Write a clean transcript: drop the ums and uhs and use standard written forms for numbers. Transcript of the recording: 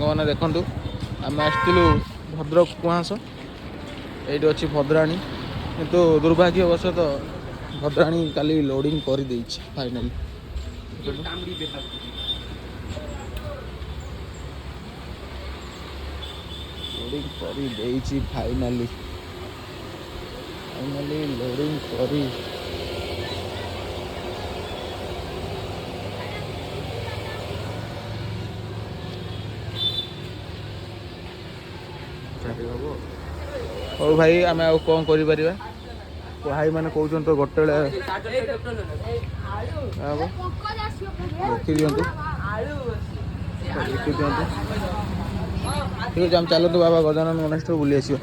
ସାଙ୍ଗମାନେ ଦେଖନ୍ତୁ ଆମେ ଆସିଥିଲୁ ଭଦ୍ରକ କୁଆଁସ, ଏଇଠି ଅଛି ଭଦ୍ରାଣୀ, କିନ୍ତୁ ଦୁର୍ଭାଗ୍ୟବଶତଃ ଭଦ୍ରାଣୀ କାଲି ଲୋଡ଼ିଂ କରିଦେଇଛି ଫାଇନାଲି। ଲୋଡ଼ିଂ କରିଦେଇଛି ଫାଇନାଲି ଲୋଡ଼ିଂ କରି ହଉ ଭାଇ, ଆମେ ଆଉ କ'ଣ କରିପାରିବା? ଭାଇ ମାନେ କହୁଛନ୍ତି ତ ଗୋଟେ ବେଳେ ଦେଖିଦିଅନ୍ତୁ ଠିକ୍ ଅଛି। ଆମେ ଚାଲନ୍ତୁ ବାବା ଗଜାନନ ମନେଷ୍ଟର ବୁଲି ଆସିବା।